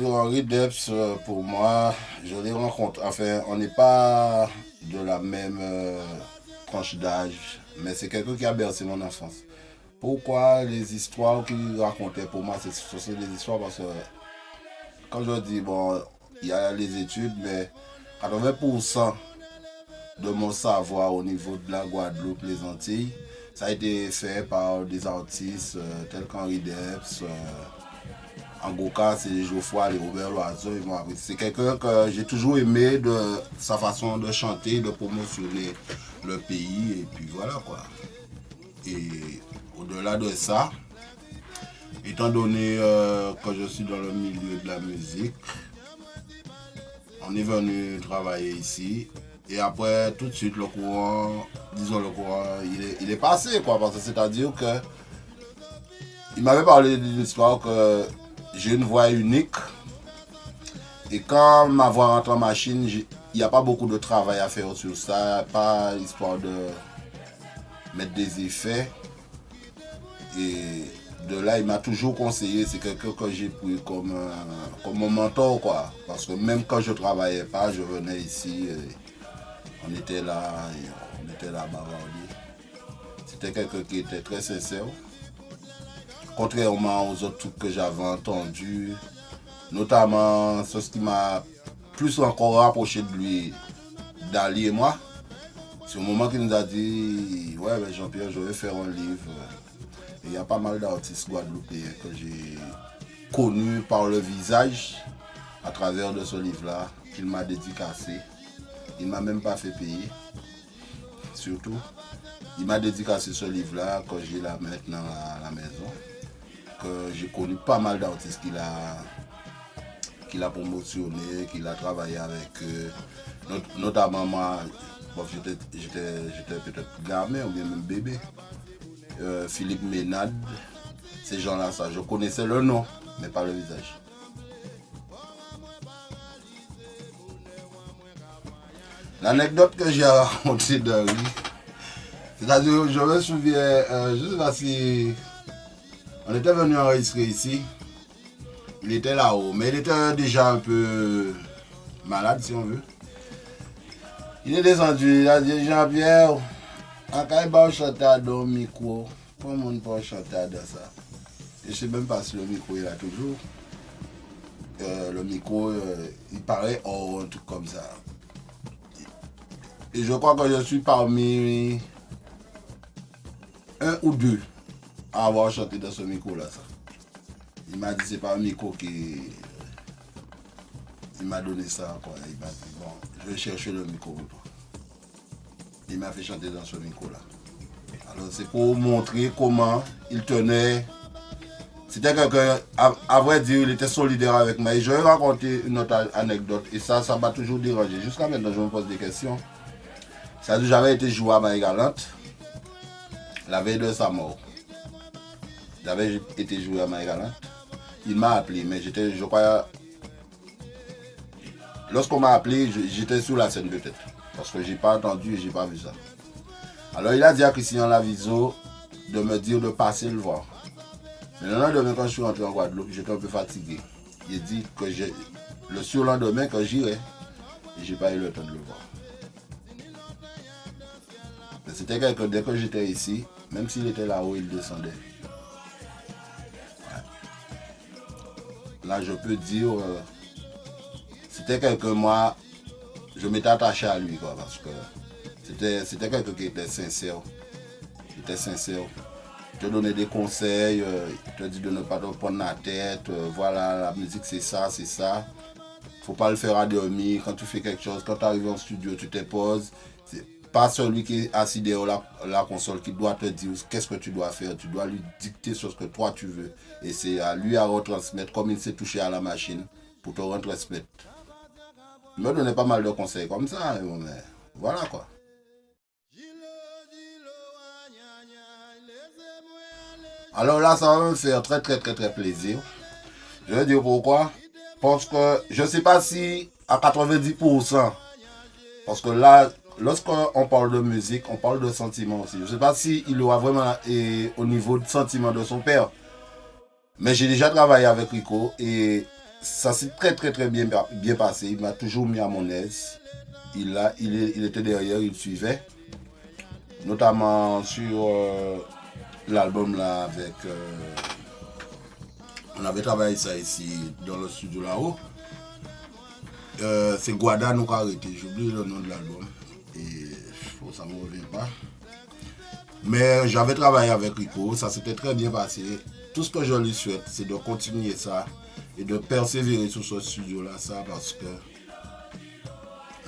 Henri Debs, pour moi, je les rencontre. Enfin, on n'est pas de la même tranche d'âge, mais c'est quelqu'un qui a bercé mon enfance. Pourquoi les histoires qu'il racontait pour moi, ce sont des histoires parce que, quand je dis, bon, il y a les études, mais 80% de mon savoir au niveau de la Guadeloupe, les Antilles, ça a été fait par des artistes tels qu'Henri Debs. En gros cas, c'est Geoffroy et Robert Loiseau. C'est quelqu'un que j'ai toujours aimé de sa façon de chanter, de promotionner le pays. Et puis voilà quoi. Et au-delà de ça, étant donné que je suis dans le milieu de la musique, on est venu travailler ici. Et après, tout de suite, le courant, disons le courant, il est passé quoi. Parce que c'est-à-dire que il m'avait parlé d'une histoire que j'ai une voix unique. Et quand ma voix rentre en machine, il n'y a pas beaucoup de travail à faire sur ça. Pas histoire de mettre des effets. Et de là, il m'a toujours conseillé. C'est quelqu'un que j'ai pris comme mon mentor, quoi. Parce que même quand je ne travaillais pas, je venais ici. On était là, on était là bavarder. C'était quelqu'un qui était très sincère. Contrairement aux autres trucs que j'avais entendus, notamment ce qui m'a plus encore rapproché de lui, d'Ali et moi. C'est au moment qu'il nous a dit, ouais ben Jean-Pierre, je vais faire un livre. Et il y a pas mal d'artistes guadeloupéens que j'ai connus par le visage à travers de ce livre-là, qu'il m'a dédicacé. Il ne m'a même pas fait payer, surtout. Il m'a dédicacé ce livre-là que j'ai là maintenant à la maison. Que j'ai connu pas mal d'artistes qu'il a promotionné, qu'il a travaillé avec eux. Notamment moi, bon, j'étais peut-être gamin ou bien même bébé. Philippe Ménade, ces gens-là, ça, je connaissais le nom, mais pas le visage. L'anecdote que j'ai racontée de lui, c'est-à-dire, je me souviens, je ne sais pas si on était venu enregistrer ici. Il était là-haut, mais il était déjà un peu malade, si on veut. Il est descendu, il a dit Jean-Pierre, quand il va chanter à dans le micro, comment on peut chanter à ça? Et je ne sais même pas si le micro il a toujours. Le micro, il paraît hors, un truc comme ça. Et je crois que je suis parmi un ou deux à avoir chanté dans ce micro-là. Il m'a dit c'est pas un micro qui. Il m'a donné ça quoi. Il m'a dit bon, je vais chercher le micro pour toi. Il m'a fait chanter dans ce micro-là. Alors c'est pour montrer comment il tenait. C'était quelqu'un, à vrai dire, il était solidaire avec moi. Et je vais raconter une autre anecdote. Et ça m'a toujours dérangé. Jusqu'à maintenant, je me pose des questions. C'est-à-dire j'avais été joué à Marie-Galante la veille de sa mort. J'avais été joué à Marie-Galante. Il m'a appelé, mais je crois, lorsqu'on m'a appelé, j'étais sur la scène de tête. Parce que j'ai pas entendu et j'ai pas vu ça. Alors il a dit à Christian Laviso de me dire de passer le voir. Mais le lendemain, quand je suis rentré en Guadeloupe, j'étais un peu fatigué. Il a dit que le surlendemain, que j'irais, et j'ai pas eu le temps de le voir. Mais c'était quelqu'un, dès que j'étais ici, même s'il était là-haut, il descendait. Ouais. Là, je peux dire, c'était quelqu'un, moi, je m'étais attaché à lui, quoi, parce que c'était quelqu'un qui était sincère. Il était sincère. Il te donnait des conseils, il te dit de ne pas te prendre la tête, voilà, la musique c'est ça, c'est ça. Faut pas le faire à dormir. Quand tu fais quelque chose, quand tu arrives en studio, tu te poses. C'est pas celui qui est assis derrière la console qui doit te dire qu'est-ce que tu dois faire. Tu dois lui dicter sur ce que toi tu veux. Et c'est à lui à retransmettre comme il s'est touché à la machine pour te retransmettre. Il me donnait pas mal de conseils comme ça, mais voilà quoi. Alors là, ça va me faire très très très très plaisir. Je vais dire pourquoi. Parce que je ne sais pas si à 90%, parce que là, lorsqu'on parle de musique, on parle de sentiments aussi. Je ne sais pas s'il aura vraiment au niveau de sentiment de son père. Mais j'ai déjà travaillé avec Rico et ça s'est très bien passé. Il m'a toujours mis à mon aise. Il était derrière, il suivait. Notamment sur l'album là avec... on avait travaillé ça ici dans le studio là-haut. C'est Guada nous a arrêté. J'oublie le nom de l'album. Et ça ne me revient pas. Mais j'avais travaillé avec Rico, ça s'était très bien passé. Tout ce que je lui souhaite, c'est de continuer ça et de persévérer sur ce studio-là, ça, parce que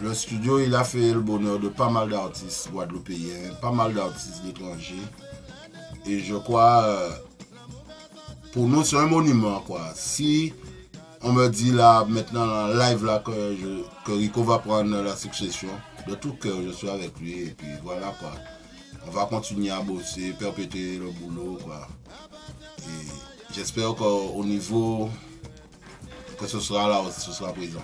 le studio, il a fait le bonheur de pas mal d'artistes guadeloupéens, pas mal d'artistes d'étrangers. Et je crois, pour nous, c'est un monument, quoi. Si on me dit là, maintenant, en live, là, que Rico va prendre la succession, de tout cœur, je suis avec lui, et puis voilà, quoi. On va continuer à bosser, perpétuer le boulot, quoi. Et j'espère qu'au niveau que ce sera là, ce sera présent.